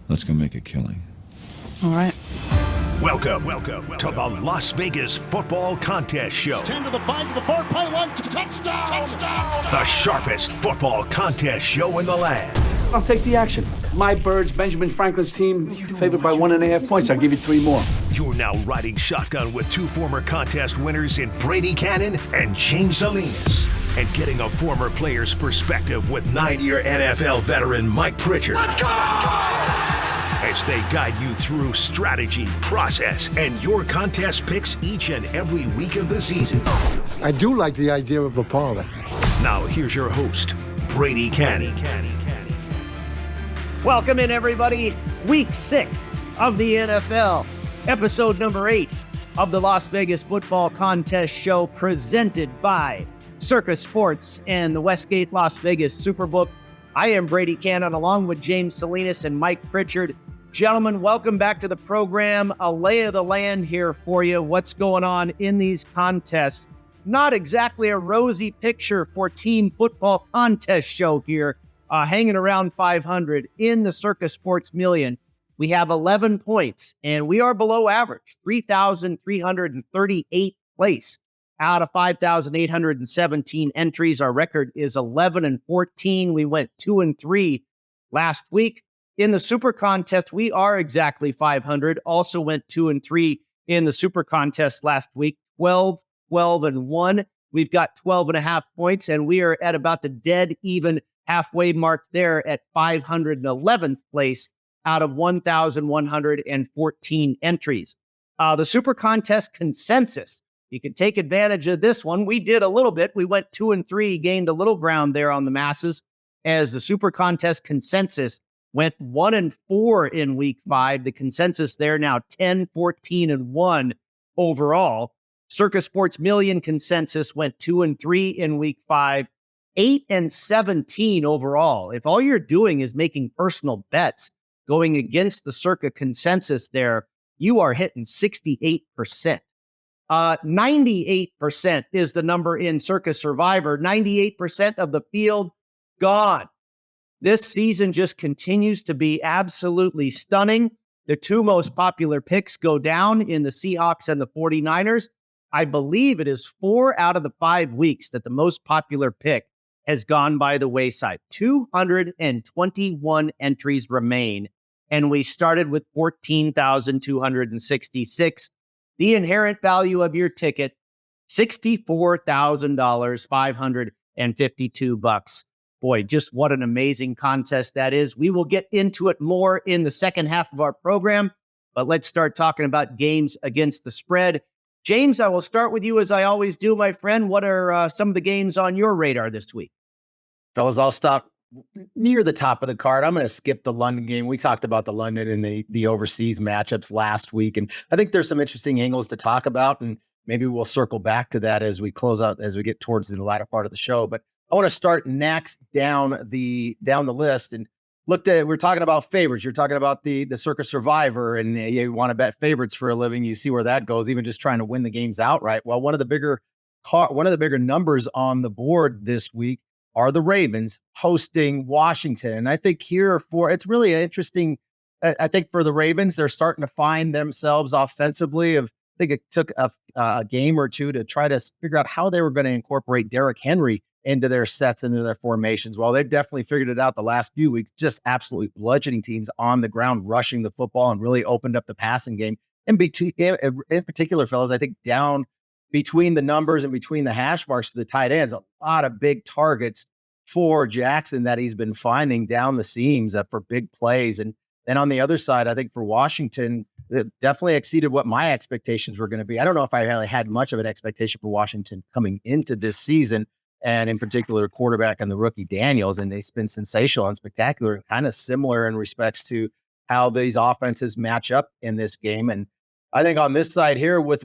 Let's go make a killing. All right. Welcome to the Las Vegas Football Contest Show. 10 to the 5 to the 4, play one, touchdown! The sharpest football contest show in the land. I'll take the action. My Birds, Benjamin Franklin's team, favored by 1.5 points. I'll give you 3 more. You're now riding shotgun with 2 former contest winners in Brady, Kannon and James Salinas. And getting a former player's perspective with 9-year NFL veteran Mike Pritchard. Let's go! As they guide you through strategy, process, and your contest picks each and every week of the season. I do like the idea of a parlay. Now here's your host, Brady Kannon. Welcome in, everybody. Week 6 of the NFL. Episode number 8 of the Las Vegas Football Contest Show, presented by Circa Sports and the Westgate Las Vegas Superbook. I am Brady Kannon, along with James Salinas and Mike Pritchard. Gentlemen, welcome back to the program. A lay of the land here for you. What's going on in these contests? Not exactly a rosy picture for Team Football Contest Show here. Hanging around 500 in the Circa Sports Million. We have 11 points, and we are below average, 3,338th place out of 5,817 entries. Our record is 11-14. We went 2-3 last week. In the Super Contest, we are exactly 500. Also went 2-3 in the Super Contest last week. 12-1. We've got 12.5 points, and we are at about the dead even halfway mark there at 511th place out of 1,114 entries. The Super Contest consensus, you can take advantage of this one. We did a little bit. We went 2-3, gained a little ground there on the masses, as the Super Contest consensus went 1-4 in week 5. The consensus there now 10-14-1 overall. Circa Sports Million consensus went 2-3 in week 5, 8-17 overall. If all you're doing is making personal bets going against the Circa consensus there, you are hitting 68%. 98% is the number in Circa Survivor. 98% of the field gone. This season just continues to be absolutely stunning. The 2 most popular picks go down in the Seahawks and the 49ers. I believe it is 4 out of the 5 weeks that the most popular pick has gone by the wayside. 221 entries remain, and we started with 14,266. The inherent value of your ticket, $64,000, $552. Boy, just what an amazing contest that is. We will get into it more in the second half of our program, but let's start talking about games against the spread. James, I will start with you as I always do, my friend. What are some of the games on your radar this week? Fellas, I'll stop near the top of the card. I'm going to skip the London game. We talked about the London and the overseas matchups last week, and I think there's some interesting angles to talk about, and maybe we'll circle back to that as we close out, as we get towards the latter part of the show. But I want to start next down the list and we're talking about favorites. You're talking about the Circa Survivor, and you want to bet favorites for a living. You see where that goes, even just trying to win the games outright. Well, one of the bigger numbers on the board this week are the Ravens hosting Washington. And I think it's really interesting. I think for the Ravens, they're starting to find themselves offensively. I think it took a game or two to try to figure out how they were going to incorporate Derrick Henry into their sets, into their formations. Well, they've definitely figured it out the last few weeks, just absolutely bludgeoning teams on the ground, rushing the football, and really opened up the passing game. And in particular, fellas, I think down between the numbers and between the hash marks to the tight ends, a lot of big targets for Jackson that he's been finding down the seams for big plays. And then on the other side, I think for Washington, it definitely exceeded what my expectations were going to be. I don't know if I really had much of an expectation for Washington coming into this season, and in particular, quarterback and the rookie Daniels, and it's been sensational and spectacular and kind of similar in respects to how these offenses match up in this game. And I think on this side here with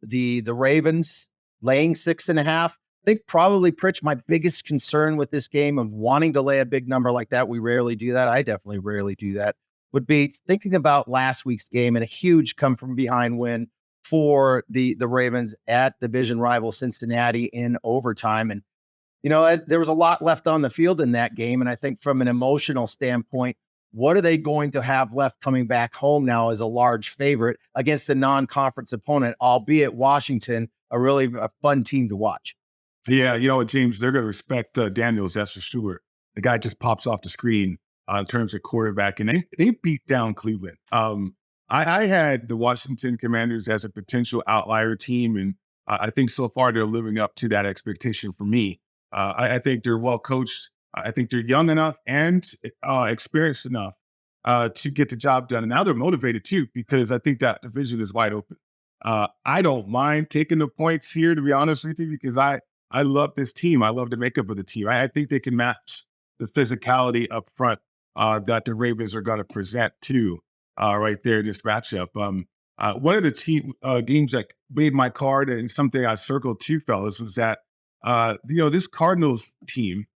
the Ravens laying 6.5, I think probably, Pritch, my biggest concern with this game of wanting to lay a big number like that, we rarely do that, I definitely rarely do that, would be thinking about last week's game and a huge come-from-behind win for the Ravens at division rival Cincinnati in overtime. And, you know, there was a lot left on the field in that game. And I think from an emotional standpoint, what are they going to have left coming back home now as a large favorite against a non-conference opponent, albeit Washington, a fun team to watch? Yeah, you know what, James, they're going to respect Daniels, that's for sure. The guy just pops off the screen in terms of quarterback, and they beat down Cleveland. I had the Washington Commanders as a potential outlier team, and I think so far they're living up to that expectation for me. I think they're well coached. I think they're young enough and experienced enough to get the job done. And now they're motivated too, because I think that division is wide open. I don't mind taking the points here, to be honest with you, because I love this team. I love the makeup of the team. I think they can match the physicality up front that the Ravens are going to present too, right there in this matchup. One of the games that made my card, and something I circled too, fellas, was that this Cardinals team,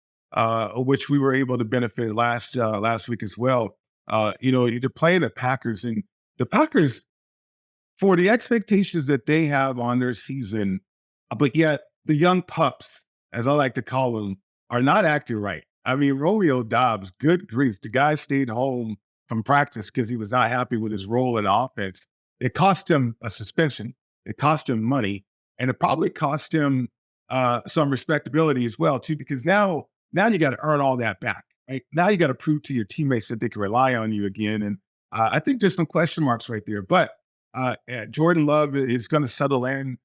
which we were able to benefit last week as well. You're playing the Packers, and the Packers, for the expectations that they have on their season, but yet the young pups, as I like to call them, are not acting right. I mean, Romeo Doubs, good grief, the guy stayed home from practice because he was not happy with his role in offense. It cost him a suspension. It cost him money, and it probably cost him some respectability as well too, because now you got to earn all that back, right? Now you got to prove to your teammates that they can rely on you again. And I think there's some question marks right there. But Jordan Love is going to settle in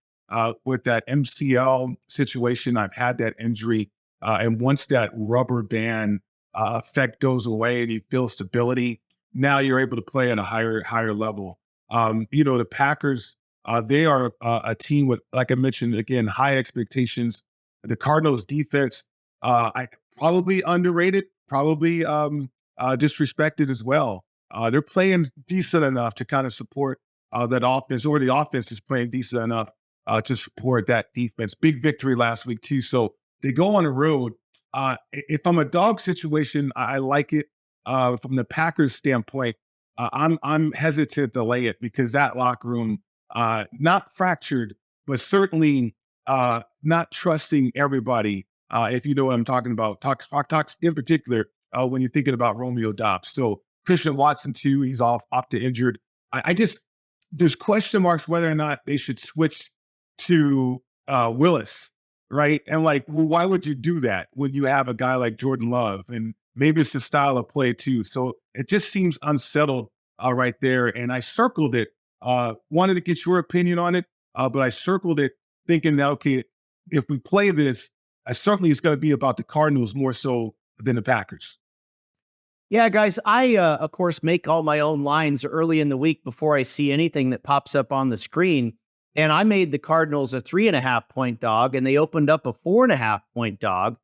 with that MCL situation. I've had that injury. And once that rubber band effect goes away and you feel stability, now you're able to play at a higher level. The Packers, they are a team with, like I mentioned, again, high expectations. The Cardinals defense, probably underrated, probably disrespected as well. They're playing decent enough to kind of support that offense, or the offense is playing decent enough to support that defense. Big victory last week too. So they go on the road. If I'm a dog situation, I like it. From the Packers standpoint, I'm hesitant to lay it because that locker room, not fractured, but certainly not trusting everybody. If you know what I'm talking about, talks in particular when you're thinking about Romeo Doubs. So Christian Watson too, he's off to injured. There's question marks whether or not they should switch to Willis, right? And why would you do that when you have a guy like Jordan Love? And maybe it's the style of play too. So it just seems unsettled right there. And I circled it, wanted to get your opinion on it, but I circled it thinking that, okay, if we play this, certainly it's going to be about the Cardinals more so than the Packers. Yeah, guys, I, of course, make all my own lines early in the week before I see anything that pops up on the screen. And I made the Cardinals a 3.5-point dog, and they opened up a 4.5-point dog.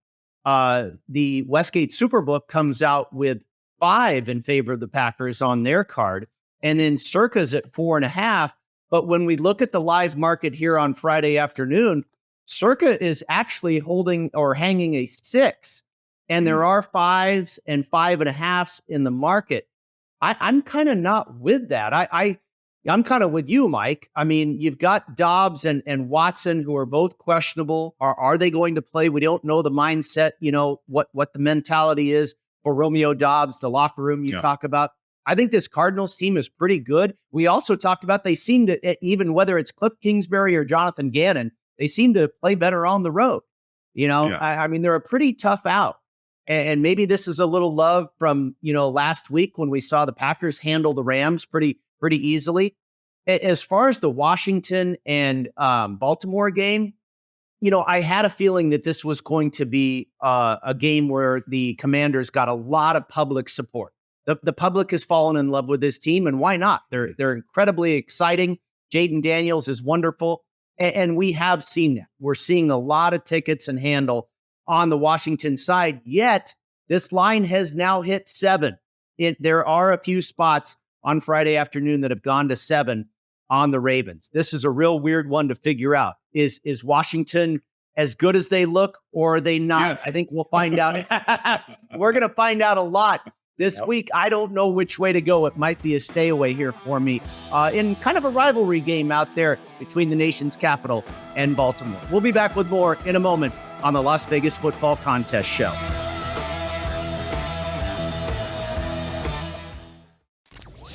The Westgate Superbook comes out with 5 in favor of the Packers on their card, and then Circa's at 4.5. But when we look at the live market here on Friday afternoon, Circa is actually holding or hanging a 6. And there are 5s and 5.5s in the market. I'm kind of not with that. I'm kind of with you, Mike. I mean, you've got Doubs and Watson, who are both questionable. Are they going to play? We don't know the mindset, what the mentality is for Romeo Doubs, the locker room you talk about. I think this Cardinals team is pretty good. We also talked about they seem to, even whether it's Cliff Kingsbury or Jonathan Gannon, they seem to play better on the road. I mean, they're a pretty tough out. And maybe this is a little love from, last week when we saw the Packers handle the Rams pretty easily. As far as the Washington and Baltimore game, I had a feeling that this was going to be a game where the Commanders got a lot of public support. The public has fallen in love with this team, and why not? They're incredibly exciting. Jaden Daniels is wonderful, and we have seen that. We're seeing a lot of tickets and handle on the Washington side, yet this line has now hit 7. There are a few spots on Friday afternoon that have gone to 7 on the Ravens. This is a real weird one to figure out. Is Washington as good as they look, or are they not? Yes. I think we'll find out. We're going to find out a lot this week. I don't know which way to go. It might be a stay away here for me in kind of a rivalry game out there between the nation's capital and Baltimore. We'll be back with more in a moment on the Las Vegas Football Contest Show.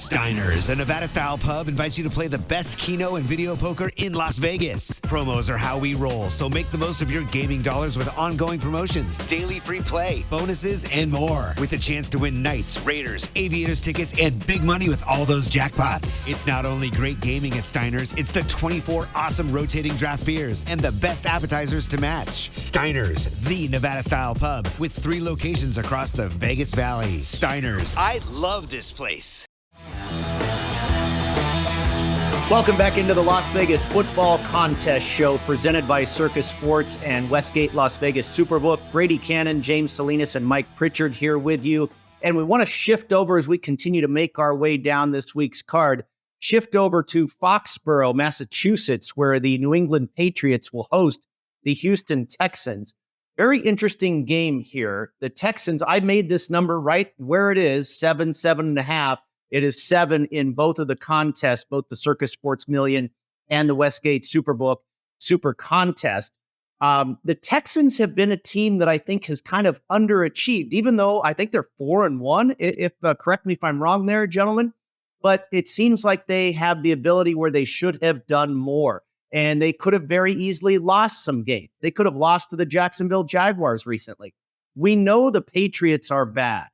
Steiner's, a Nevada-style pub, invites you to play the best keno and video poker in Las Vegas. Promos are how we roll, so make the most of your gaming dollars with ongoing promotions, daily free play, bonuses, and more. With a chance to win Knights, Raiders, Aviators tickets, and big money with all those jackpots. It's not only great gaming at Steiner's, it's the 24 awesome rotating draft beers and the best appetizers to match. Steiner's, the Nevada-style pub, with 3 locations across the Vegas Valley. Steiner's, I love this place. Welcome back into the Las Vegas Football Contest Show presented by Circus Sports and Westgate Las Vegas Superbook. Brady Kannon, James Salinas, and Mike Pritchard here with you. And we want to shift over as we continue to make our way down this week's card. Shift over to Foxborough, Massachusetts, where the New England Patriots will host the Houston Texans. Very interesting game here. The Texans, I made this number right where it is, 7.5. It is 7 in both of the contests, both the Circus Sports Million and the Westgate Superbook SuperContest. The Texans have been a team that I think has kind of underachieved, even though I think they're 4-1. If correct me if I'm wrong there, gentlemen, but it seems like they have the ability where they should have done more, and they could have very easily lost some games. They could have lost to the Jacksonville Jaguars recently. We know the Patriots are bad,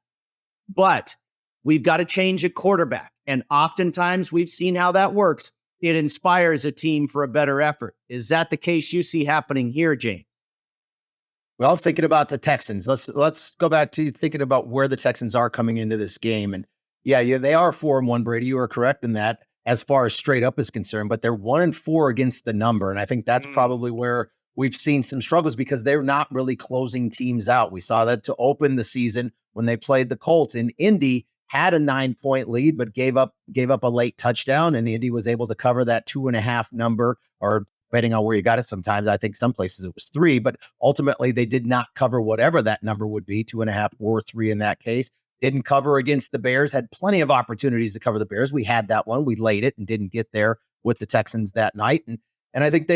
but we've got to change a quarterback. And oftentimes we've seen how that works. It inspires a team for a better effort. Is that the case you see happening here, James? Well, thinking about the Texans, let's go back to thinking about where the Texans are coming into this game. And yeah, they are 4-1, Brady. You are correct in that as far as straight up is concerned, but they're 1-4 against the number. And I think that's probably where we've seen some struggles because they're not really closing teams out. We saw that to open the season when they played the Colts in Indy. Had a 9-point lead, but gave up a late touchdown, and Indy was able to cover that 2.5 number, or depending on where you got it. Sometimes I think some places it was 3, but ultimately they did not cover whatever that number would be, 2.5 or 3 in that case. Didn't cover against the Bears, had plenty of opportunities to cover the Bears. We had that one, we laid it and didn't get there with the Texans that night. And I think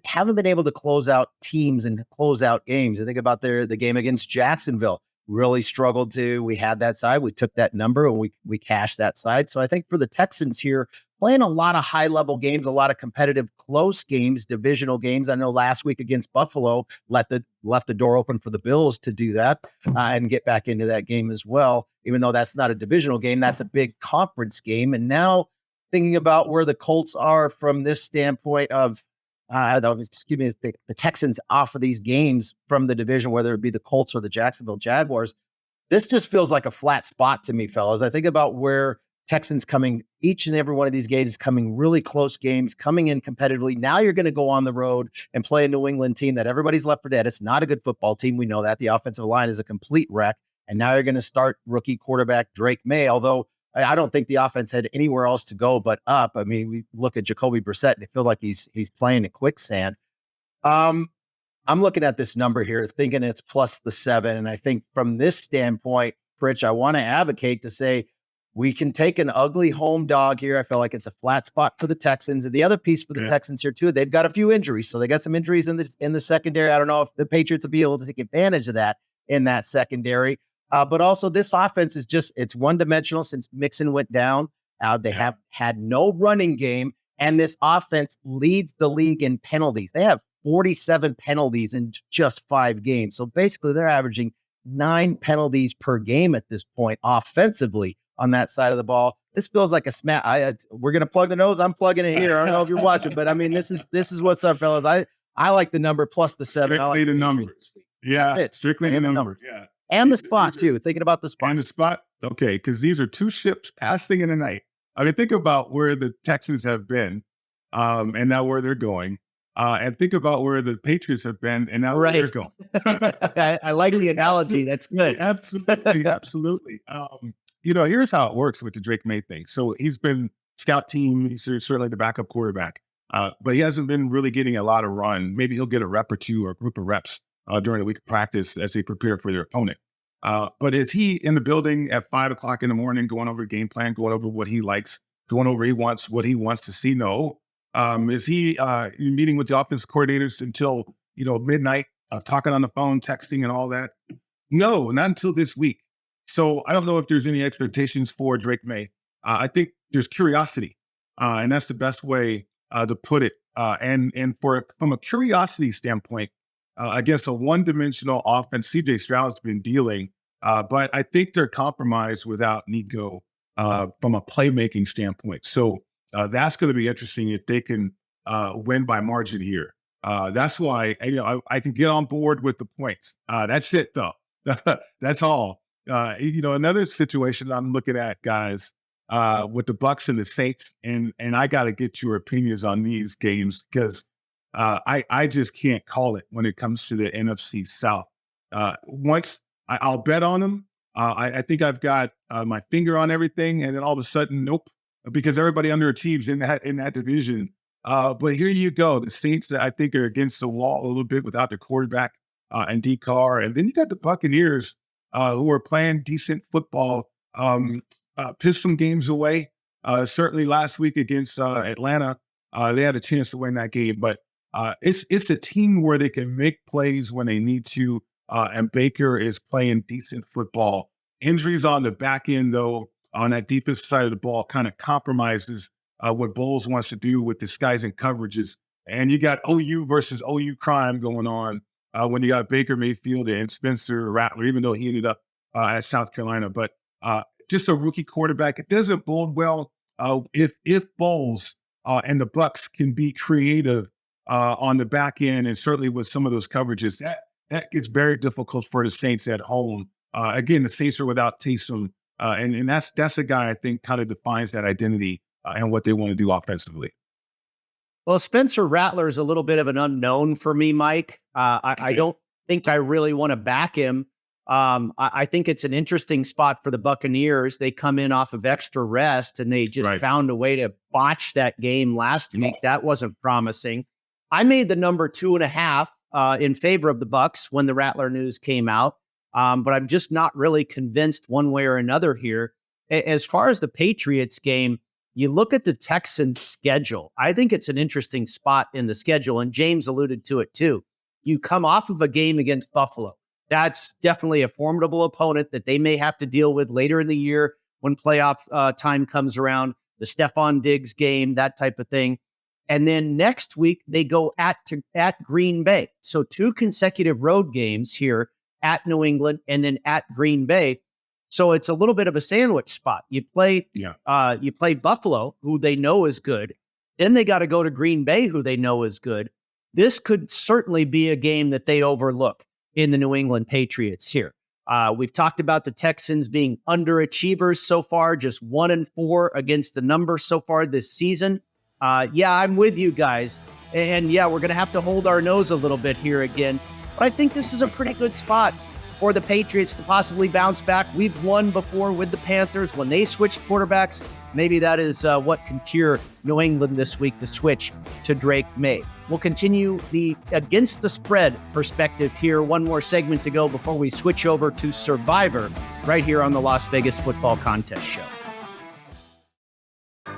haven't been able to close out teams and close out games. I think about the game against Jacksonville. Really struggled to. We had that side. We took that number and we cashed that side. So I think for the Texans here, playing a lot of high-level games, a lot of competitive, close games, divisional games. I know last week against Buffalo left the door open for the Bills to do that and get back into that game as well. Even though that's not a divisional game, that's a big conference game. And now thinking about where the Colts are from this standpoint of the Texans off of these games from the division, whether it be the Colts or the Jacksonville Jaguars, this just feels like a flat spot to me, fellas. I think about where Texans coming, each and every one of these games coming really close games, coming in competitively. Now you're going to go on the road and play a New England team that everybody's left for dead. It's not a good football team. We know that. The offensive line is a complete wreck. And now you're going to start rookie quarterback Drake May, although I don't think the offense had anywhere else to go but up. I mean, we look at Jacoby Brissett and it feels like he's playing in quicksand. I'm looking at this number here, thinking it's plus the 7. And I think from this standpoint, Pritch, I want to advocate to say we can take an ugly home dog here. I feel like it's a flat spot for the Texans. And the other piece for the Texans here too, they've got a few injuries. So they got some injuries in the secondary. I don't know if the Patriots will be able to take advantage of that in that secondary. But also this offense is it's one-dimensional since Mixon went down. They have had no running game, and this offense leads the league in penalties. They have 47 penalties in just 5 games. So basically they're averaging 9 penalties per game at this point offensively on that side of the ball. This feels like a smack. We're going to plug the nose. I'm plugging it here. I don't know if you're watching, but I mean, this is what's up, fellas. I like the number plus the 7. Strictly the numbers. Yeah, strictly the numbers. Yeah. And the spot, too. Thinking about the spot. And the spot? Okay, because these are 2 ships passing in the night. I mean, think about where the Texans have been and now where they're going. And think about where the Patriots have been and now where they're going. I like the analogy. That's good. Absolutely, absolutely. Here's how it works with the Drake May thing. So he's been scout team. He's certainly the backup quarterback. But he hasn't been really getting a lot of run. Maybe he'll get a rep or 2 or a group of reps during the week of practice as they prepare for their opponent. But is he in the building at 5:00 in the morning, going over game plan, going over what he likes, going over what he wants to see? No. Is he meeting with the offensive coordinators until midnight, talking on the phone, texting, and all that? No, not until this week. So I don't know if there's any expectations for Drake May I think there's curiosity, and that's the best way to put it. And from a curiosity standpoint, against a one-dimensional offense, C.J. Stroud's been dealing, but I think they're compromised without Nico from a playmaking standpoint. So that's going to be interesting if they can win by margin here. That's why I can get on board with the points. That's it, though. That's all. Another situation I'm looking at, guys, with the Bucs and the Saints, and I got to get your opinions on these games because I just can't call it when it comes to the NFC South. Once I'll bet on them, I think I've got my finger on everything, and then all of a sudden, nope, because everybody on their team's in that division. But here you go, the Saints that I think are against the wall a little bit without their quarterback and D. Carr, and then you got the Buccaneers who are playing decent football. Pissed some games away. Certainly last week against Atlanta, they had a chance to win that game. But it's a team where they can make plays when they need to, and Baker is playing decent football. Injuries on the back end, though, on that defensive side of the ball kind of compromises what Bowles wants to do with disguising coverages. And you got OU versus OU crime going on when you got Baker Mayfield and Spencer Rattler, even though he ended up at South Carolina. But just a rookie quarterback, it doesn't bode well if Bowles and the Bucs can be creative on the back end, and certainly with some of those coverages, that gets very difficult for the Saints at home. Again, the Saints are without Taysom, and that's a guy I think kind of defines that identity and what they want to do offensively. Well, Spencer Rattler is a little bit of an unknown for me, Mike. I don't think I really want to back him. I think it's an interesting spot for the Buccaneers. They come in off of extra rest, and they just found a way to botch that game last week. That wasn't promising. I made the number 2.5 in favor of the Bucs when the Rattler news came out, but I'm just not really convinced one way or another here. As far as the Patriots game, you look at the Texans' schedule. I think it's an interesting spot in the schedule, and James alluded to it too. You come off of a game against Buffalo. That's definitely a formidable opponent that they may have to deal with later in the year when playoff time comes around, the Stephon Diggs game, that type of thing. And then next week, they go at Green Bay. So 2 consecutive road games here at New England and then at Green Bay. So it's a little bit of a sandwich spot. You play Buffalo, who they know is good. Then they got to go to Green Bay, who they know is good. This could certainly be a game that they overlook in the New England Patriots here. We've talked about the Texans being underachievers so far, just 1-4 against the numbers so far this season. I'm with you guys. And we're going to have to hold our nose a little bit here again. But I think this is a pretty good spot for the Patriots to possibly bounce back. We've won before with the Panthers when they switched quarterbacks. Maybe that is what can cure New England this week, the switch to Drake May. We'll continue the against the spread perspective here. One more segment to go before we switch over to Survivor right here on the Las Vegas Football Contest Show.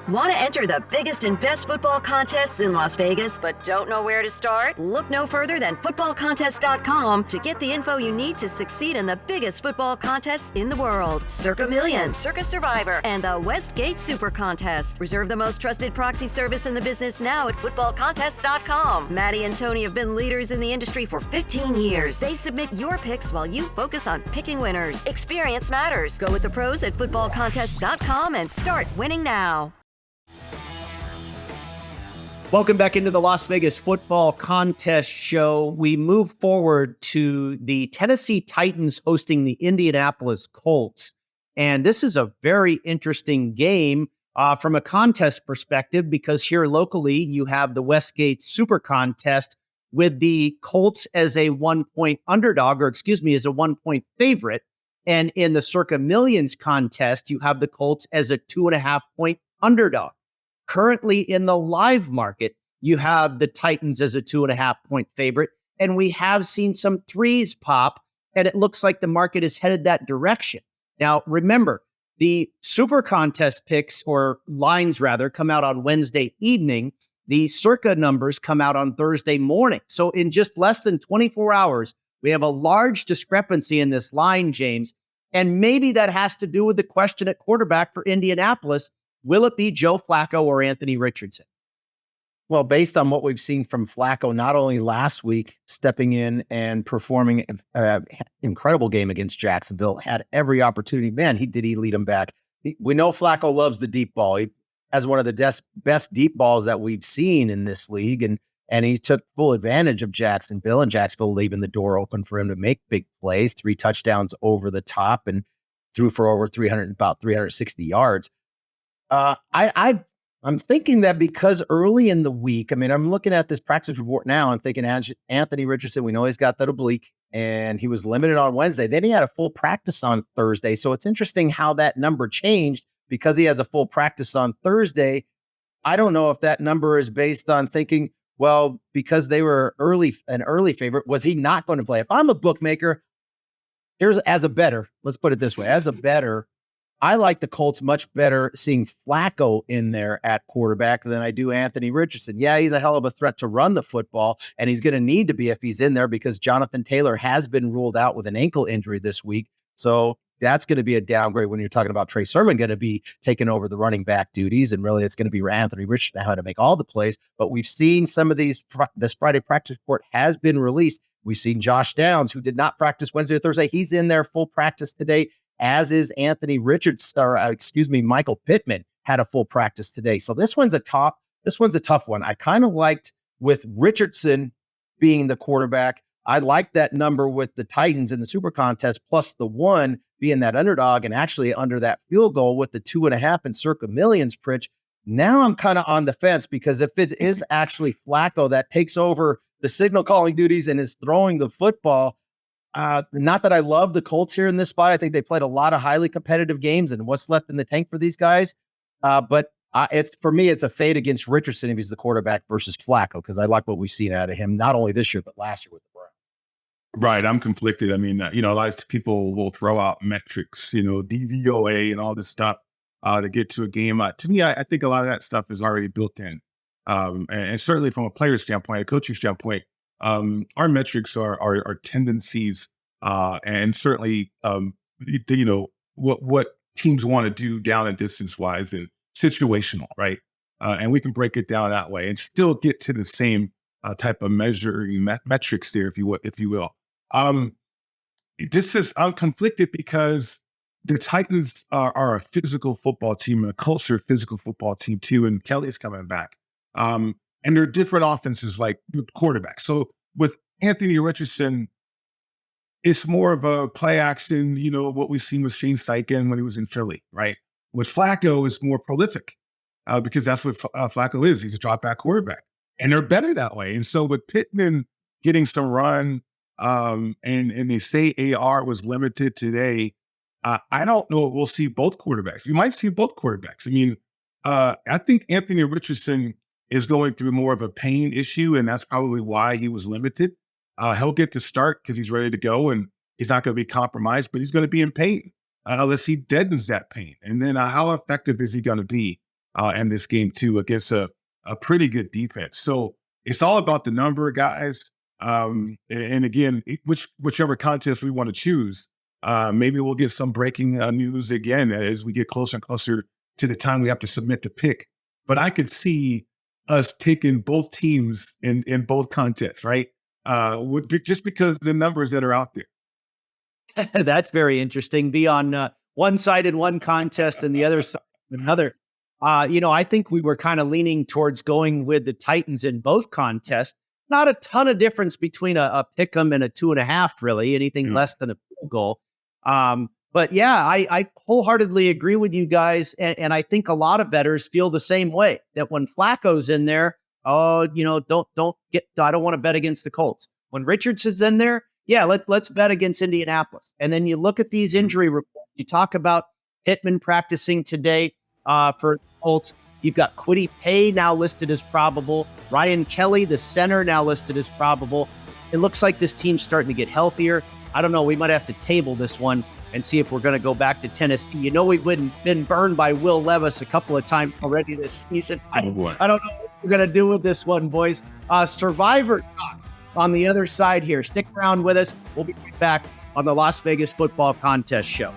Want to enter the biggest and best football contests in Las Vegas, but don't know where to start? Look no further than footballcontest.com to get the info you need to succeed in the biggest football contests in the world. Circa Million, Circa Survivor, and the Westgate SuperContest. Reserve the most trusted proxy service in the business now at footballcontest.com. Maddie and Tony have been leaders in the industry for 15 years. They submit your picks while you focus on picking winners. Experience matters. Go with the pros at footballcontest.com and start winning now. Welcome back into the Las Vegas Football Contest Show. We move forward to the Tennessee Titans hosting the Indianapolis Colts. And this is a very interesting game from a contest perspective, because here locally you have the Westgate SuperContest with the Colts as a 1-point underdog, as a 1-point favorite. And in the Circa Millions contest, you have the Colts as a 2.5-point underdog. Currently in the live market, you have the Titans as a 2.5-point favorite, and we have seen some threes pop, and it looks like the market is headed that direction. Now, remember, the Super Contest picks, or lines rather, come out on Wednesday evening. The Circa numbers come out on Thursday morning. So in just less than 24 hours, we have a large discrepancy in this line, James, and maybe that has to do with the question at quarterback for Indianapolis. Will it be Joe Flacco or Anthony Richardson? Well, based on what we've seen from Flacco, not only last week, stepping in and performing an incredible game against Jacksonville, had every opportunity. Man, he lead them back. We know Flacco loves the deep ball. He has one of the best deep balls that we've seen in this league. And he took full advantage of Jacksonville, and Jacksonville leaving the door open for him to make big plays, 3 touchdowns over the top and threw for over 360 yards. I'm thinking that because early in the week, I mean, I'm looking at this practice report now and thinking Anthony Richardson, we know he's got that oblique and he was limited on Wednesday. Then he had a full practice on Thursday. So it's interesting how that number changed because he has a full practice on Thursday. I don't know if that number is based on thinking, well, because they were an early favorite, was he not going to play? If I'm a bookmaker, as a bettor, let's put it this way, as a bettor, I like the Colts much better seeing Flacco in there at quarterback than I do Anthony Richardson. Yeah, he's a hell of a threat to run the football, and he's going to need to be if he's in there because Jonathan Taylor has been ruled out with an ankle injury this week. So that's going to be a downgrade when you're talking about Trey Sermon going to be taking over the running back duties, and really it's going to be Anthony Richardson how to make all the plays. But we've seen some of these. This Friday practice report has been released. We've seen Josh Downs, who did not practice Wednesday or Thursday. He's in there full practice today, as is Anthony Michael Pittman had a full practice today. So this one's a tough one. I kind of liked with Richardson being the quarterback. I like that number with the Titans in the SuperContest plus the 1 being that underdog and actually under that field goal with the 2.5 and circa millions, Pritch. Now I'm kind of on the fence because if it is actually Flacco that takes over the signal calling duties and is throwing the football, not that I love the Colts here in this spot. I think they played a lot of highly competitive games and what's left in the tank for these guys. But for me, it's a fade against Richardson if he's the quarterback versus Flacco, because I like what we've seen out of him, not only this year, but last year with the Browns. Right. I'm conflicted. I mean, a lot of people will throw out metrics, DVOA and all this stuff to get to a game. To me, I think a lot of that stuff is already built in. And certainly from a player standpoint, a coaching standpoint, our metrics are tendencies, and certainly, what teams want to do down and distance wise and situational, right? And we can break it down that way and still get to the same type of measuring metrics there, if you will. I'm conflicted because the Titans are a physical football team and a culture physical football team too, and Kelly's coming back. And they're different offenses like quarterbacks. So with Anthony Richardson, it's more of a play action, what we've seen with Shane Steichen when he was in Philly, right? With Flacco, it's more prolific because that's what Flacco is. He's a drop back quarterback. And they're better that way. And so with Pittman getting some run, and they say AR was limited today, I don't know if we'll see both quarterbacks. You might see both quarterbacks. I mean, I think Anthony Richardson is going through more of a pain issue, and that's probably why he was limited. He'll get to start because he's ready to go, and he's not going to be compromised, but he's going to be in pain unless he deadens that pain. And then how effective is he going to be in this game, too, against a pretty good defense? So it's all about the number, guys. And again, whichever contest we want to choose, maybe we'll get some breaking news again as we get closer and closer to the time we have to submit the pick. But I could see us taking both teams in both contests, right? Just because of the numbers that are out there. That's very interesting. Be on one side in one contest and the other side in another. I think we were kind of leaning towards going with the Titans in both contests. Not a ton of difference between a pick 'em and a 2.5, really. Anything less than a field goal. But yeah, I wholeheartedly agree with you guys. And I think a lot of bettors feel the same way, that when Flacco's in there, I don't want to bet against the Colts. When Richardson's in there, yeah, let's bet against Indianapolis. And then you look at these injury reports. You talk about Pittman practicing today for Colts. You've got Kwity Paye now listed as probable. Ryan Kelly, the center, now listed as probable. It looks like this team's starting to get healthier. I don't know. We might have to table this one and see if we're going to go back to Tennessee. We've been burned by Will Levis a couple of times already this season. I don't know what we're going to do with this one, boys. Survivor talk on the other side here. Stick around with us. We'll be right back on the Las Vegas Football Contest Show.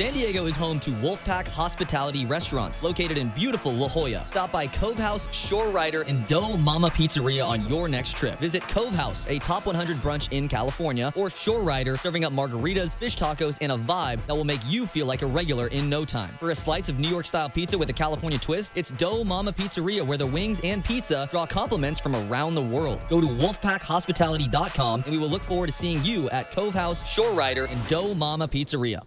San Diego is home to Wolfpack Hospitality Restaurants, located in beautiful La Jolla. Stop by Cove House, Shore Rider, and Dough Mama Pizzeria on your next trip. Visit Cove House, a top 100 brunch in California, or Shore Rider, serving up margaritas, fish tacos, and a vibe that will make you feel like a regular in no time. For a slice of New York-style pizza with a California twist, it's Dough Mama Pizzeria, where the wings and pizza draw compliments from around the world. Go to wolfpackhospitality.com, and we will look forward to seeing you at Cove House, Shore Rider, and Dough Mama Pizzeria.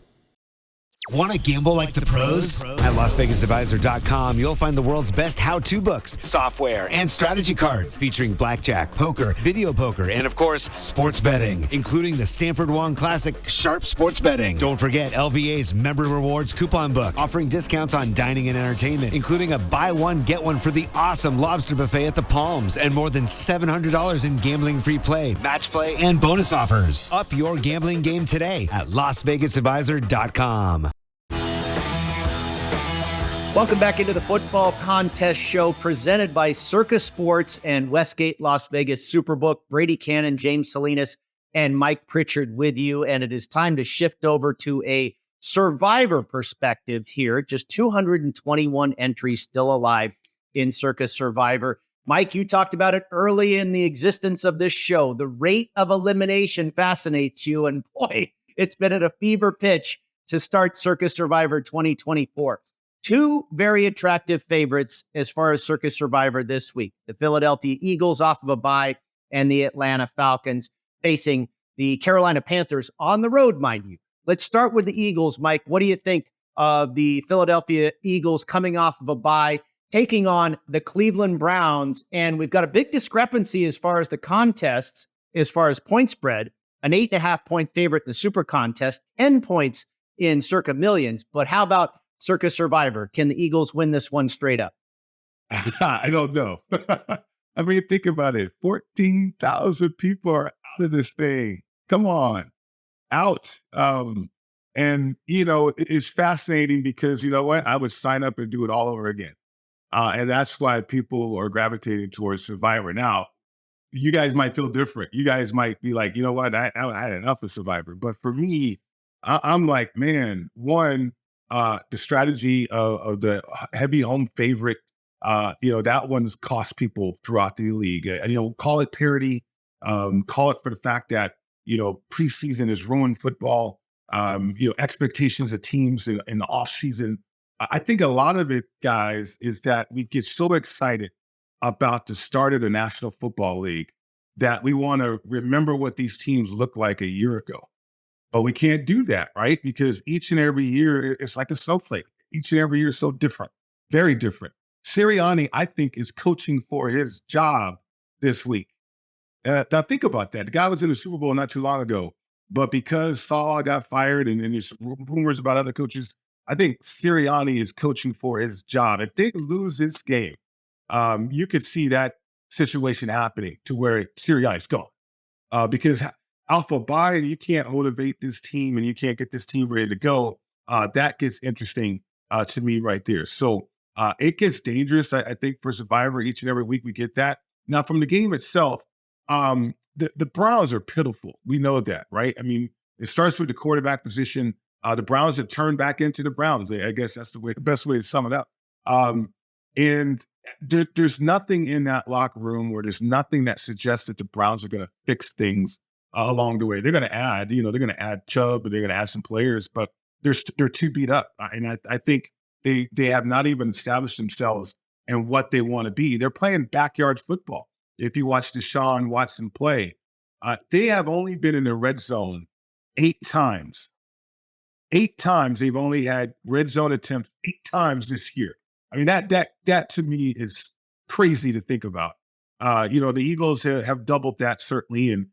Want to gamble like the pros? At LasVegasAdvisor.com, you'll find the world's best how-to books, software, and strategy cards featuring blackjack, poker, video poker, and of course, sports betting, including the Stanford Wong Classic Sharp Sports Betting. Don't forget LVA's Member Rewards coupon book, offering discounts on dining and entertainment, including a buy one, get one for the awesome lobster buffet at the Palms, and more than $700 in gambling-free play, match play, and bonus offers. Up your gambling game today at LasVegasAdvisor.com. Welcome back into the Football Contest Show presented by Circa Sports and Westgate Las Vegas Superbook. Brady Kannon, James Salinas, and Mike Pritchard with you. And it is time to shift over to a Survivor perspective here. Just 221 entries still alive in Circa Survivor. Mike, you talked about it early in the existence of this show. The rate of elimination fascinates you. And boy, it's been at a fever pitch to start Circa Survivor 2024. Two very attractive favorites as far as Circa Survivor this week. The Philadelphia Eagles off of a bye and the Atlanta Falcons facing the Carolina Panthers on the road, mind you. Let's start with the Eagles. Mike, what do you think of the Philadelphia Eagles coming off of a bye, taking on the Cleveland Browns? And we've got a big discrepancy as far as the contests, as far as point spread. An 8.5-point favorite in the Super Contest, 10 points in Circa Millions. But how about Circa Survivor? Can the Eagles win this one straight up? I don't know. I mean, think about it. 14,000 people are out of this thing. Come on. Out. And, it's fascinating because, you know what? I would sign up and do it all over again. And that's why people are gravitating towards Survivor. Now, you guys might feel different. You guys might be like, you know what? I had enough of Survivor. But for me, I'm like, man, the strategy of the heavy home favorite, that one's cost people throughout the league. Call it parity, call it for the fact that, preseason has ruined football, expectations of teams in the offseason. I think a lot of it, guys, is that we get so excited about the start of the National Football League that we want to remember what these teams looked like a year ago. But we can't do that, right? Because each and every year, it's like a snowflake. Each and every year is so different, very different. Sirianni, I think, is coaching for his job this week. Now, think about that. The guy was in the Super Bowl not too long ago, but because Saul got fired and there's rumors about other coaches, I think Sirianni is coaching for his job. If they lose this game, you could see that situation happening to where Sirianni's gone. Because Alpha bye, you can't motivate this team and you can't get this team ready to go. That gets interesting to me right there. So it gets dangerous, I think, for Survivor. Each and every week we get that. Now, from the game itself, the Browns are pitiful. We know that, right? I mean, it starts with the quarterback position. The Browns have turned back into the Browns. I guess that's the best way to sum it up. And there's nothing in that locker room where there's nothing that suggests that the Browns are going to fix things along the way. They're going to add, they're going to add Chubb, and they're going to add some players, but they're too beat up. And I think they have not even established themselves and what they want to be. They're playing backyard football. If you watch Deshaun Watson play, they have only been in the red zone 8 times. 8 times they've only had red zone attempts 8 times this year. I mean, that to me is crazy to think about. The Eagles have doubled that certainly, and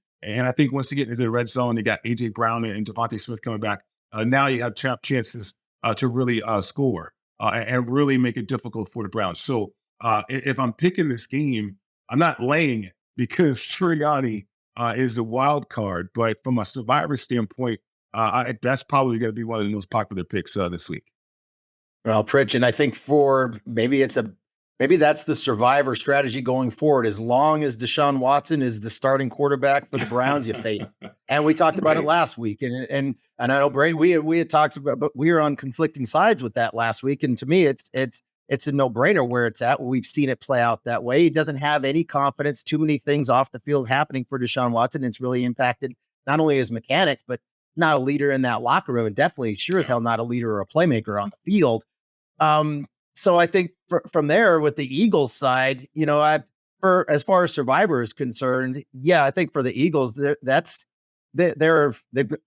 I think once they get into the red zone, they got A.J. Brown and Devontae Smith coming back. Now you have chances to really score and really make it difficult for the Browns. So if I'm picking this game, I'm not laying it because Sirianni is a wild card. But from a Survivor standpoint, that's probably going to be one of the most popular picks this week. Well, Pritch, and I think for maybe it's a maybe that's the survivor strategy going forward. As long as Deshaun Watson is the starting quarterback for the Browns, you fade him. And we talked about it last week. And I know, Brady, we had talked about, but we were on conflicting sides with that last week. And to me, it's a no-brainer where it's at. We've seen it play out that way. He doesn't have any confidence, too many things off the field happening for Deshaun Watson. It's really impacted not only his mechanics, but not a leader in that locker room, and definitely sure as hell not a leader or a playmaker on the field. So I think from there with the Eagles side, for as far as survivor is concerned, yeah, I think for the Eagles, they've got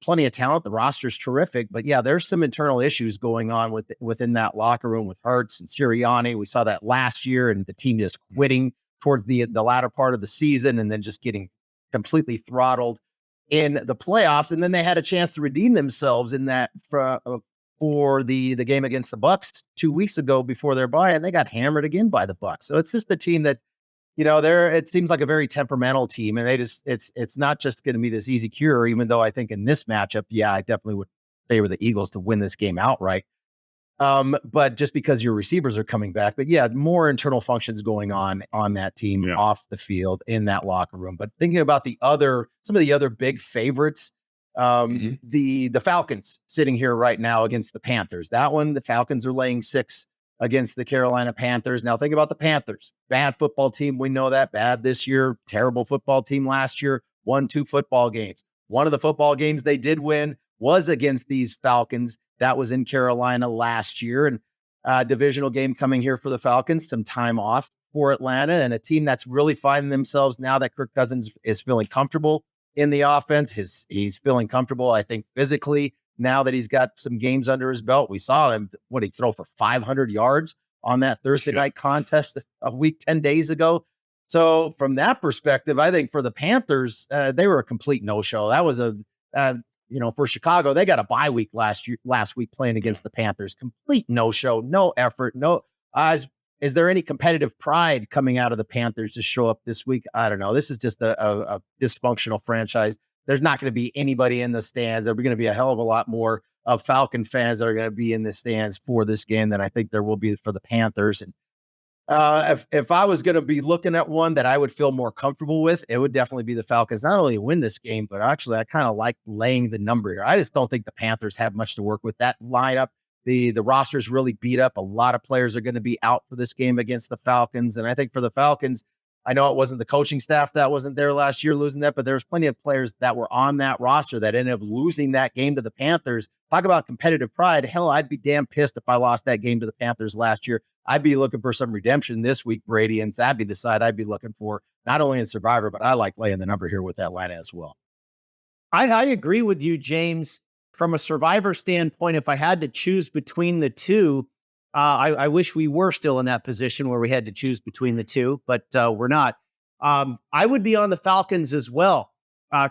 plenty of talent. The roster's terrific, but yeah, there's some internal issues going on within that locker room with Hurts and Sirianni. We saw that last year, and the team just quitting towards the latter part of the season, and then just getting completely throttled in the playoffs. And then they had a chance to redeem themselves in that for the game against the Bucs 2 weeks ago before their bye, and they got hammered again by the Bucs. So it's just the team that, it seems like a very temperamental team, and it's not just going to be this easy cure, even though I think in this matchup, yeah, I definitely would favor the Eagles to win this game outright. But just because your receivers are coming back, but yeah, more internal functions going on that team off the field in that locker room. But thinking about some of the other big favorites, the Falcons sitting here right now against the Panthers. That one, the Falcons are laying 6 against the Carolina Panthers. Now think about the Panthers. Bad football team. We know that. Bad this year. Terrible football team last year. Won 2 football games. One of the football games they did win was against these Falcons. That was in Carolina last year. And divisional game coming here for the Falcons. Some time off for Atlanta, and a team that's really finding themselves now that Kirk Cousins is feeling comfortable in the offense. He's feeling comfortable, I think, physically now that he's got some games under his belt. We saw him, he throw for 500 yards on that Thursday night contest a week, 10 days ago. So from that perspective, I think for the Panthers, they were a complete no-show. That was for Chicago, they got a bye week last week playing against the Panthers. Complete no-show, no effort, no. Is there any competitive pride coming out of the Panthers to show up this week? I don't know. This is just a dysfunctional franchise. There's not going to be anybody in the stands. There's going to be a hell of a lot more of Falcon fans that are going to be in the stands for this game than I think there will be for the Panthers. And if I was going to be looking at one that I would feel more comfortable with, it would definitely be the Falcons. Not only win this game, but actually I kind of like laying the number here. I just don't think the Panthers have much to work with. That lineup, the roster's really beat up. A lot of players are going to be out for this game against the Falcons. And I think for the Falcons, I know it wasn't the coaching staff that wasn't there last year losing that, but there's plenty of players that were on that roster that ended up losing that game to the Panthers. Talk about competitive pride. Hell, I'd be damn pissed if I lost that game to the Panthers last year. I'd be looking for some redemption this week, Brady, and that'd be the side I'd be looking for, not only in Survivor, but I like laying the number here with Atlanta as well. I agree with you, James. From a Survivor standpoint, if I had to choose between the two, I wish we were still in that position where we had to choose between the two, but we're not. I would be on the Falcons as well.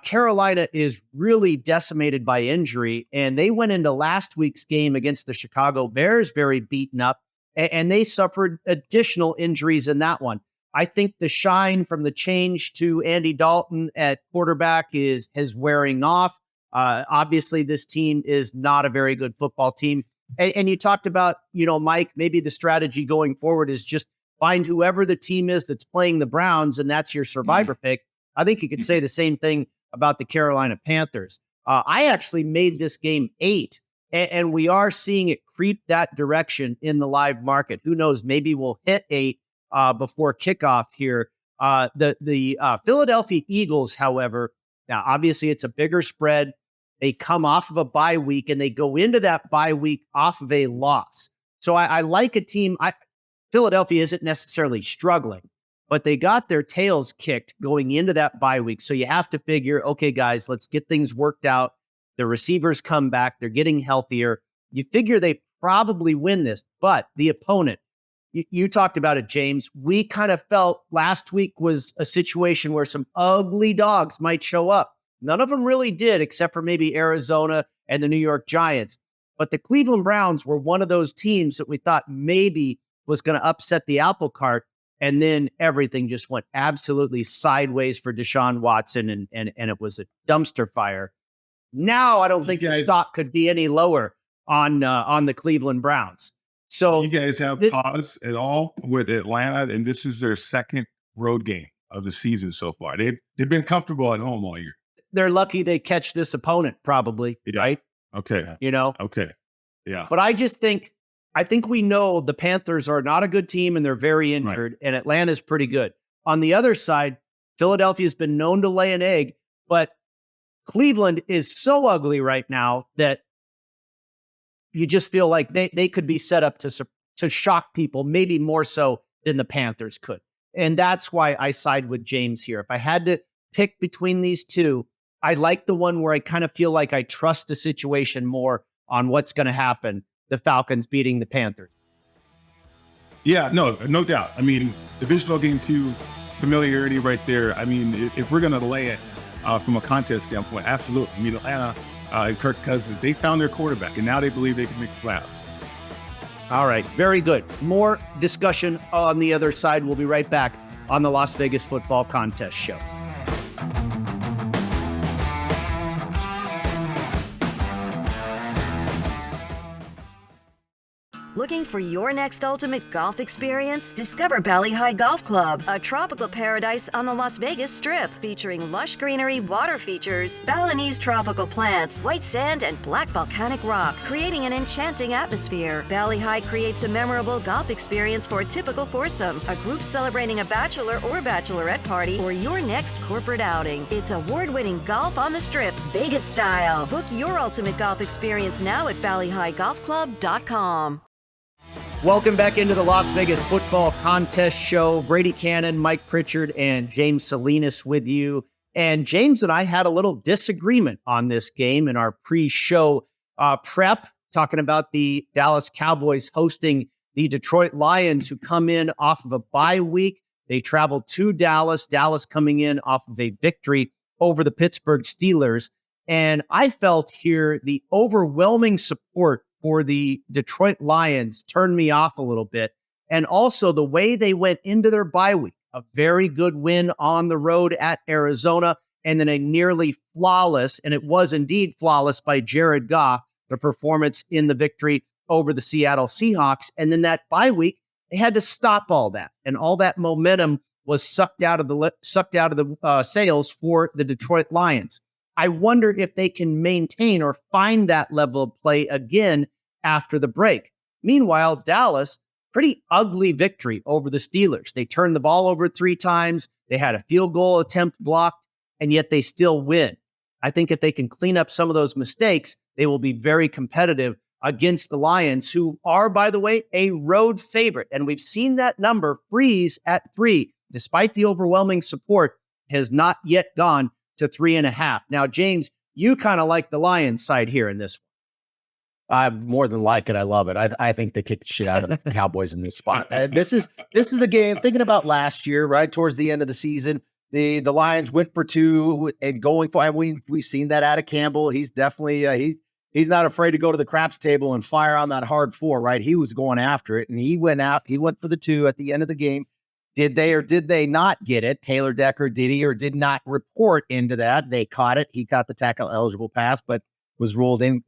Carolina is really decimated by injury, and they went into last week's game against the Chicago Bears very beaten up, and they suffered additional injuries in that one. I think the shine from the change to Andy Dalton at quarterback is wearing off. Obviously, this team is not a very good football team. And you talked about, Mike, maybe the strategy going forward is just find whoever the team is that's playing the Browns, and that's your survivor pick. I think you could say the same thing about the Carolina Panthers. I actually made this game 8, and we are seeing it creep that direction in the live market. Who knows? Maybe we'll hit 8 before kickoff here. The Philadelphia Eagles, however, now obviously it's a bigger spread. They come off of a bye week, and they go into that bye week off of a loss. So I like a team. Philadelphia isn't necessarily struggling, but they got their tails kicked going into that bye week. So you have to figure, okay, guys, let's get things worked out. The receivers come back. They're getting healthier. You figure they probably win this, but the opponent, you talked about it, James. We kind of felt last week was a situation where some ugly dogs might show up. None of them really did, except for maybe Arizona and the New York Giants. But the Cleveland Browns were one of those teams that we thought maybe was going to upset the apple cart. And then everything just went absolutely sideways for Deshaun Watson, and it was a dumpster fire. Now I don't think the stock could be any lower on the Cleveland Browns. So you guys have pause at all with Atlanta, and this is their second road game of the season so far. They've been comfortable at home all year. They're lucky they catch this opponent, probably, right? Okay. Okay. Yeah. But I think we know the Panthers are not a good team and they're very injured, and Atlanta's pretty good. On the other side, Philadelphia's been known to lay an egg, but Cleveland is so ugly right now that you just feel like they could be set up to shock people, maybe more so than the Panthers could. And that's why I side with James here. If I had to pick between these two, I like the one where I kind of feel like I trust the situation more on what's going to happen. The Falcons beating the Panthers. Yeah, no doubt. I mean, divisional game 2, familiarity right there. I mean, if we're going to lay it from a contest standpoint, absolutely. I mean, Atlanta and Kirk Cousins, they found their quarterback, and now they believe they can make the playoffs. All right, very good. More discussion on the other side. We'll be right back on the Las Vegas Football Contest Show. Looking for your next ultimate golf experience? Discover Valley High Golf Club, a tropical paradise on the Las Vegas Strip, featuring lush greenery, water features, Balinese tropical plants, white sand, and black volcanic rock, creating an enchanting atmosphere. Valley High creates a memorable golf experience for a typical foursome, a group celebrating a bachelor or bachelorette party, or your next corporate outing. It's award-winning golf on the Strip, Vegas style. Book your ultimate golf experience now at valleyhighgolfclub.com. Welcome back into the Las Vegas Football Contest Show. Brady Kannon, Mike Pritchard, and James Salinas with you. And James and I had a little disagreement on this game in our pre-show prep, talking about the Dallas Cowboys hosting the Detroit Lions, who come in off of a bye week. They travel to Dallas, Dallas coming in off of a victory over the Pittsburgh Steelers. And I felt here the overwhelming support for the Detroit Lions turned me off a little bit. And also the way they went into their bye week, a very good win on the road at Arizona, and then a nearly flawless, and it was indeed flawless by Jared Goff, the performance in the victory over the Seattle Seahawks. And then that bye week, they had to stop all that. And all that momentum was sucked out of the sails for the Detroit Lions. I wonder if they can maintain or find that level of play again after the break. Meanwhile, Dallas, pretty ugly victory over the Steelers. They turned the ball over 3 times. They had a field goal attempt blocked, and yet they still win. I think if they can clean up some of those mistakes, they will be very competitive against the Lions, who are, by the way, a road favorite. And we've seen that number freeze at 3, despite the overwhelming support, has not yet gone to 3.5. Now, James, you kind of like the Lions side here in this one. I more than like it. I love it. I think they kicked the shit out of the Cowboys in this spot. This is a game, thinking about last year, right towards the end of the season, the Lions went for 2 and going for, we've seen that out of Campbell. He's definitely, he's not afraid to go to the craps table and fire on that hard 4, right? He was going after it, and he went for the 2 at the end of the game. Did they or did they not get it? Taylor Decker, did he or did not report into that? They caught it. He caught the tackle eligible pass, but was ruled in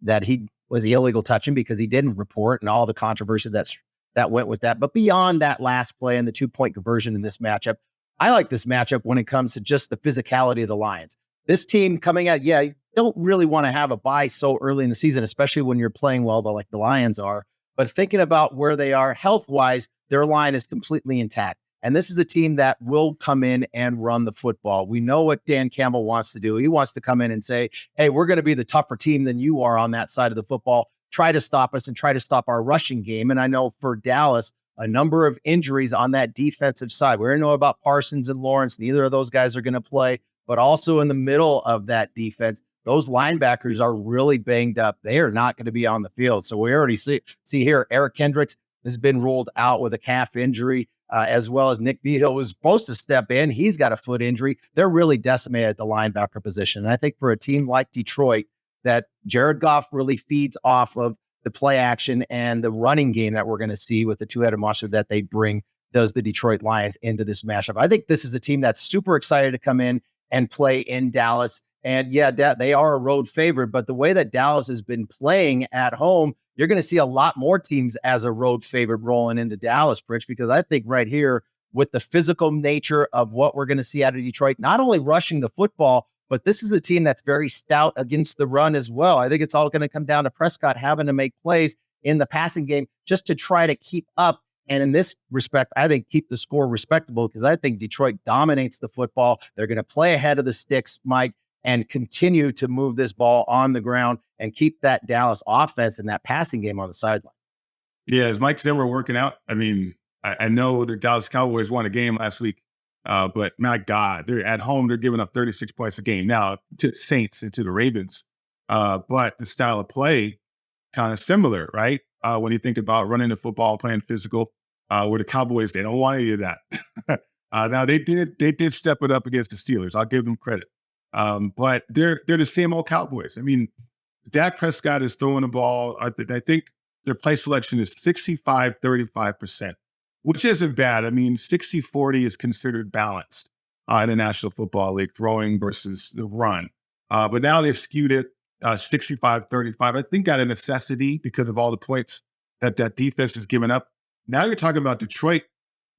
that he was the illegal touching because he didn't report, and all the controversy that went with that. But beyond that last play and the 2-point conversion in this matchup, I like this matchup when it comes to just the physicality of the Lions. This team coming out, you don't really want to have a bye so early in the season, especially when you're playing well, like the Lions are. But thinking about where they are health-wise, their line is completely intact. And this is a team that will come in and run the football. We know what Dan Campbell wants to do. He wants to come in and say, hey, we're going to be the tougher team than you are on that side of the football. Try to stop us and try to stop our rushing game. And I know for Dallas, a number of injuries on that defensive side. We already know about Parsons and Lawrence. Neither of those guys are going to play. But also in the middle of that defense, those linebackers are really banged up. They are not going to be on the field. So we already see here, Eric Kendricks has been ruled out with a calf injury. As well as Nick Vigil was supposed to step in. He's got a foot injury. They're really decimated at the linebacker position. And I think for a team like Detroit, that Jared Goff really feeds off of the play action and the running game that we're going to see with the 2-headed monster that they bring, does the Detroit Lions into this matchup. I think this is a team that's super excited to come in and play in Dallas. And yeah, they are a road favorite, but the way that Dallas has been playing at home, you're going to see a lot more teams as a road favorite rolling into Dallas, Pritch, because I think right here with the physical nature of what we're going to see out of Detroit, not only rushing the football, but this is a team that's very stout against the run as well. I think it's all going to come down to Prescott having to make plays in the passing game just to try to keep up. And in this respect, I think keep the score respectable because I think Detroit dominates the football. They're going to play ahead of the sticks, Mike, and continue to move this ball on the ground and keep that Dallas offense and that passing game on the sideline. Yeah, as Mike said, we're working out. I mean, I know the Dallas Cowboys won a game last week, but my God, they're at home. They're giving up 36 points a game now to the Saints and to the Ravens. But the style of play kind of similar, right? When you think about running the football, playing physical, where the Cowboys, they don't want any of that. Now they did step it up against the Steelers. I'll give them credit. But they're the same old Cowboys. I mean, Dak Prescott is throwing the ball. I think their play selection is 65-35%, which isn't bad. I mean, 60-40 is considered balanced in the National Football League, throwing versus the run. But now they've skewed it 65-35. I think out of necessity because of all the points that defense has given up. Now you're talking about Detroit.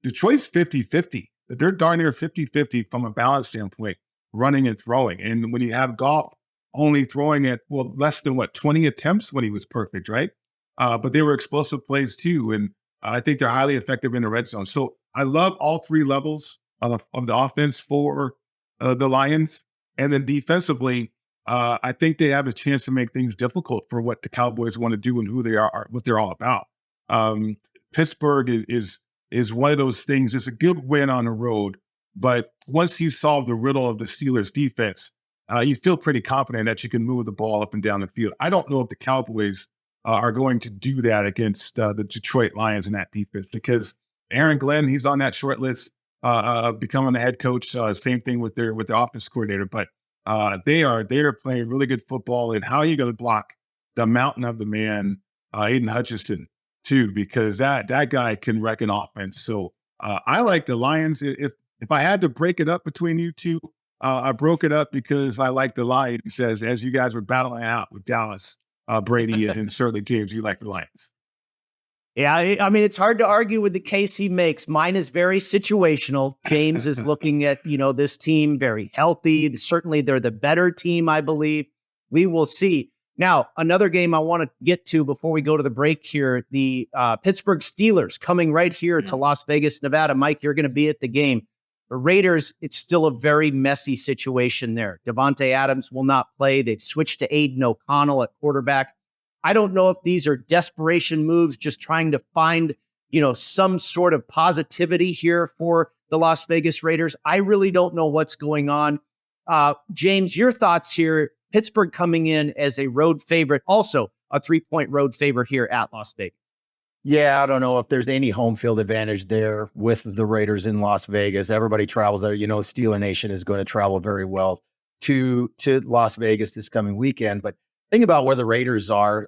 Detroit's 50-50. They're darn near 50-50 from a balance standpoint, running and throwing. And when you have Goff only throwing at, less than 20 attempts when he was perfect, right? But they were explosive plays too. And I think they're highly effective in the red zone. So I love all three levels of the offense for the Lions. And then defensively, I think they have a chance to make things difficult for what the Cowboys want to do and who they are, what they're all about. Pittsburgh is one of those things. It's a good win on the road, but once you solve the riddle of the Steelers defense, you feel pretty confident that you can move the ball up and down the field. I don't know if the Cowboys are going to do that against the Detroit Lions in that defense because Aaron Glenn, he's on that short list becoming the head coach. Same thing with their offense coordinator, but they are playing really good football. And how are you going to block the mountain of the man, Aiden Hutchinson, too, because that guy can wreck an offense. So I like the Lions. If I had to break it up between you two, I broke it up because I like the Lions as you guys were battling out with Dallas, Brady, and certainly James, you like the Lions. Yeah, I mean, it's hard to argue with the case he makes. Mine is very situational. James is looking at, this team very healthy. Certainly they're the better team, I believe. We will see. Now, another game I want to get to before we go to the break here, the Pittsburgh Steelers coming right here to Las Vegas, Nevada. Mike, you're going to be at the game. The Raiders, it's still a very messy situation there. Devontae Adams will not play. They've switched to Aiden O'Connell at quarterback. I don't know if these are desperation moves, just trying to find, some sort of positivity here for the Las Vegas Raiders. I really don't know what's going on. James, your thoughts here. Pittsburgh coming in as a road favorite, also a 3-point road favorite here at Las Vegas. Yeah, I don't know if there's any home field advantage there with the Raiders in Las Vegas. Everybody travels there. Steeler Nation is going to travel very well to Las Vegas this coming weekend. But think about where the Raiders are.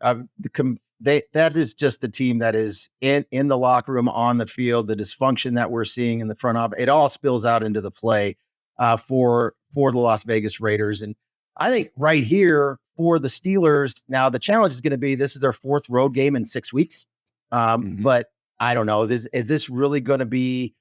That is just the team that is in the locker room, on the field, the dysfunction that we're seeing in the front office. It all spills out into the play for the Las Vegas Raiders. And I think right here for the Steelers, now the challenge is going to be, this is their 4th road game in 6 weeks. But I don't know, is this really going to be,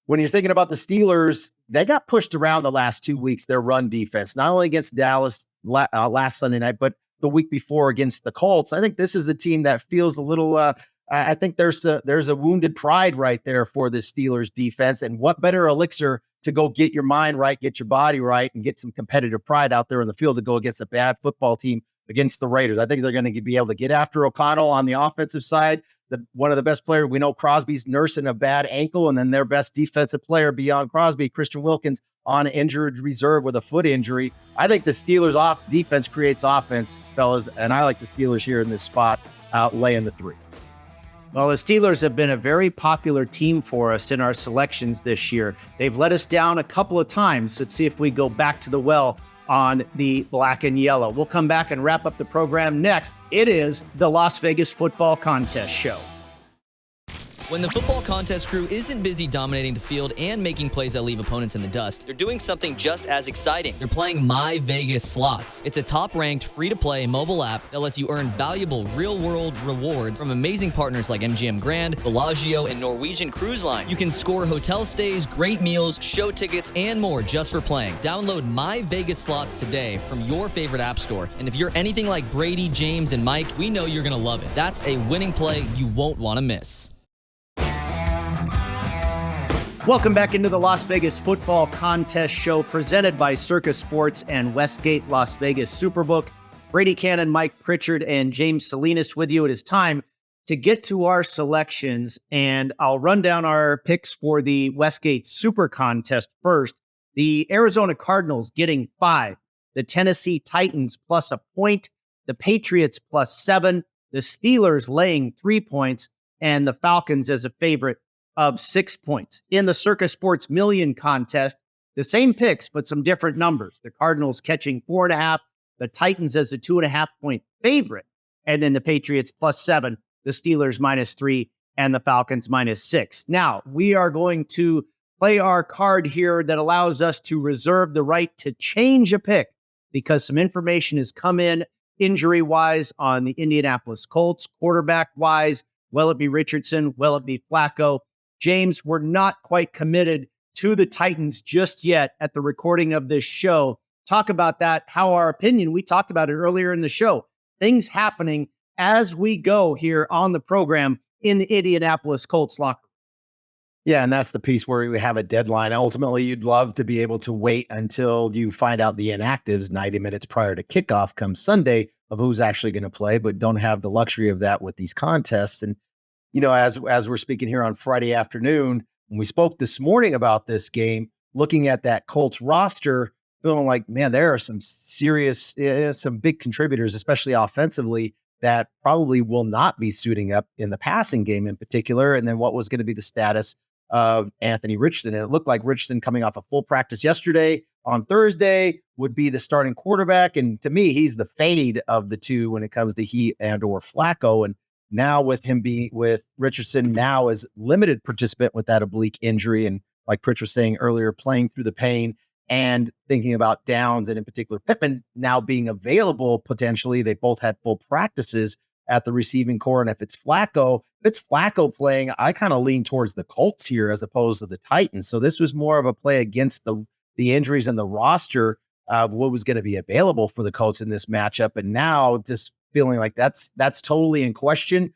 when you're thinking about the Steelers, they got pushed around the last 2 weeks, their run defense, not only against Dallas last Sunday night, but the week before against the Colts. I think this is a team that feels a little, I think there's a wounded pride right there for the Steelers defense. And what better elixir to go get your mind right, get your body right, and get some competitive pride out there in the field to go against a bad football team against the Raiders. I think they're going to be able to get after O'Connell on the offensive side. One of the best players, we know Crosby's nursing a bad ankle, and then their best defensive player beyond Crosby, Christian Wilkins, on injured reserve with a foot injury. I think the Steelers defense creates offense, fellas, and I like the Steelers here in this spot, laying the 3. Well, the Steelers have been a very popular team for us in our selections this year. They've let us down a couple of times. Let's see if we go back to the well on the black and yellow. We'll come back and wrap up the program next. It is the Las Vegas Football Contest Show. When the football contest crew isn't busy dominating the field and making plays that leave opponents in the dust, they're doing something just as exciting. They're playing My Vegas Slots. It's a top-ranked, free-to-play mobile app that lets you earn valuable real-world rewards from amazing partners like MGM Grand, Bellagio, and Norwegian Cruise Line. You can score hotel stays, great meals, show tickets, and more just for playing. Download My Vegas Slots today from your favorite app store. And if you're anything like Brady, James, and Mike, we know you're going to love it. That's a winning play you won't want to miss. Welcome back into the Las Vegas Football Contest Show presented by Circa Sports and Westgate Las Vegas Superbook. Brady Kannon, Mike Pritchard, and James Salinas with you. It is time to get to our selections, and I'll run down our picks for the Westgate Super Contest first. The Arizona Cardinals getting 5, the Tennessee Titans plus a point, the Patriots plus 7, the Steelers laying 3 points, and the Falcons as a favorite of 6 points. In the Circa Sports Million Contest, the same picks, but some different numbers. The Cardinals catching 4.5, the Titans as a 2.5 point favorite, and then the Patriots plus 7, the Steelers minus 3, and the Falcons minus 6. Now, we are going to play our card here that allows us to reserve the right to change a pick because some information has come in injury-wise on the Indianapolis Colts, quarterback-wise. Will it be Richardson? Will it be Flacco? James, we're not quite committed to the Titans just yet at the recording of this show. Talk about that, how our opinion, we talked about it earlier in the show. Things happening as we go here on the program in the Indianapolis Colts locker room. Yeah, and that's the piece where we have a deadline. Ultimately, you'd love to be able to wait until you find out the inactives 90 minutes prior to kickoff come Sunday of who's actually going to play, but don't have the luxury of that with these contests. And you know, as we're speaking here on Friday afternoon, when we spoke this morning about this game, looking at that Colts roster, feeling like, man, there are some serious, some big contributors, especially offensively, that probably will not be suiting up in the passing game in particular. And then what was going to be the status of Anthony Richardson? And it looked like Richardson coming off a full practice yesterday on Thursday would be the starting quarterback. And to me, he's the fade of the two when it comes to he and or Flacco. And now with him being with Richardson now as limited participant with that oblique injury. And like Pritch was saying earlier, playing through the pain and thinking about Downs and in particular Pittman now being available potentially. They both had full practices at the receiving core. And if it's Flacco playing, I kind of lean towards the Colts here as opposed to the Titans. So this was more of a play against the injuries and the roster of what was going to be available for the Colts in this matchup. And now just feeling like that's totally in question.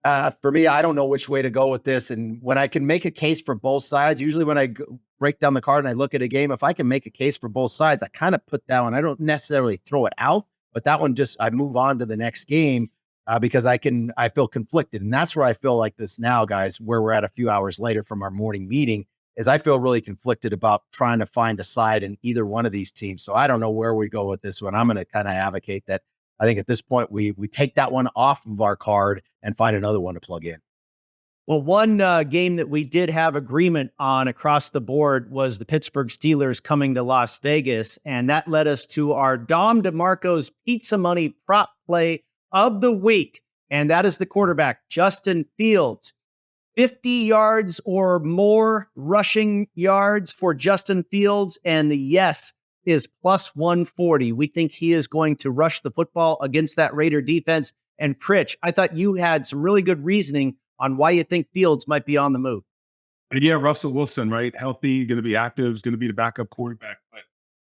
For me, I don't know which way to go with this. And when I can make a case for both sides, usually when I break down the card and I look at a game, if I can make a case for both sides, I kind of put that one. I don't necessarily throw it out, but that one I move on to the next game because I feel conflicted. And that's where I feel like this now, guys, where we're at a few hours later from our morning meeting, is I feel really conflicted about trying to find a side in either one of these teams. So I don't know where we go with this one. I'm going to kind of advocate that. I think at this point, we take that one off of our card and find another one to plug in. Well, one game that we did have agreement on across the board was the Pittsburgh Steelers coming to Las Vegas, and that led us to our Dom DeMarco's Pizza Money prop play of the week, and that is the quarterback, Justin Fields. 50 yards or more rushing yards for Justin Fields, and the yes is plus 140. We think he is going to rush the football against that Raider defense. And Pritch, I thought you had some really good reasoning on why you think Fields might be on the move. Yeah, Russell Wilson, right? Healthy, going to be active, is going to be the backup quarterback. But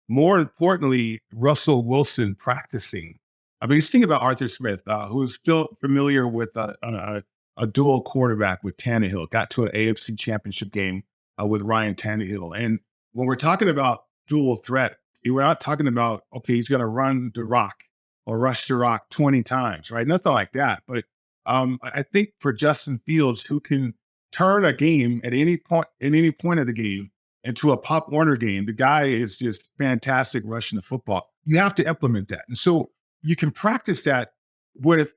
more importantly, Russell Wilson practicing. I mean, just think about Arthur Smith, who's still familiar with a dual quarterback with Tannehill, got to an AFC championship game with Ryan Tannehill. And when we're talking about dual threat, we're not talking about, okay, he's going to run the rock or rush the rock 20 times, right? Nothing like that. But I think for Justin Fields, who can turn a game at any point of the game into a Pop Warner game, the guy is just fantastic rushing the football. You have to implement that. And so you can practice that with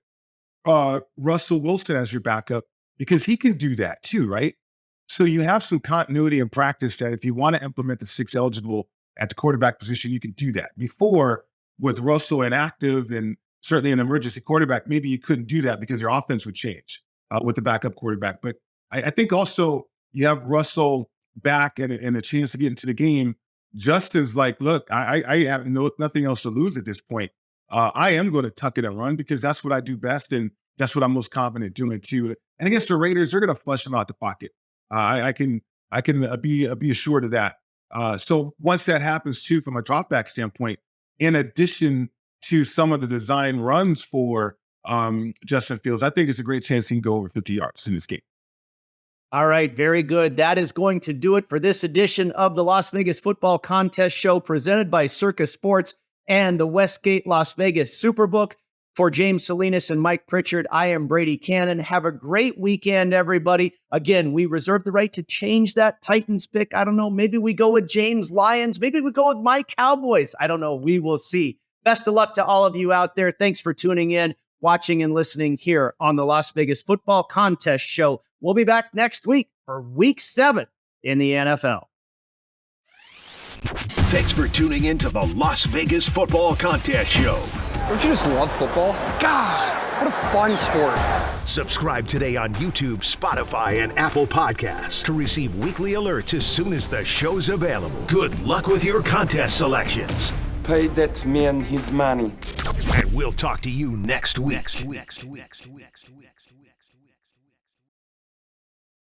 Russell Wilson as your backup because he can do that too, right? So you have some continuity in practice that if you want to implement the 6 eligible at the quarterback position, you can do that. Before, with Russell inactive and certainly an emergency quarterback, maybe you couldn't do that because your offense would change with the backup quarterback. But I think also you have Russell back and a chance to get into the game. Justin's like, look, I have nothing else to lose at this point. I am going to tuck it and run because that's what I do best, and that's what I'm most confident doing too. And against the Raiders, they're going to flush them out the pocket. I can be assured of that. So once that happens too, from a dropback standpoint, in addition to some of the design runs for Justin Fields, I think it's a great chance he can go over 50 yards in this game. All right, very good. That is going to do it for this edition of the Las Vegas Football Contest Show presented by Circa Sports and the Westgate Las Vegas Superbook. For James Salinas and Mike Pritchard, I am Brady Kannon. Have a great weekend, everybody. Again, we reserve the right to change that Titans pick. I don't know. Maybe we go with James Lions. Maybe we go with my Cowboys. I don't know. We will see. Best of luck to all of you out there. Thanks for tuning in, watching, and listening here on the Las Vegas Football Contest Show. We'll be back next week for Week 7 in the NFL. Thanks for tuning in to the Las Vegas Football Contest Show. Don't you just love football? God, what a fun sport. Subscribe today on YouTube, Spotify, and Apple Podcasts to receive weekly alerts as soon as the show's available. Good luck with your contest selections. Pay that man his money. And we'll talk to you next week.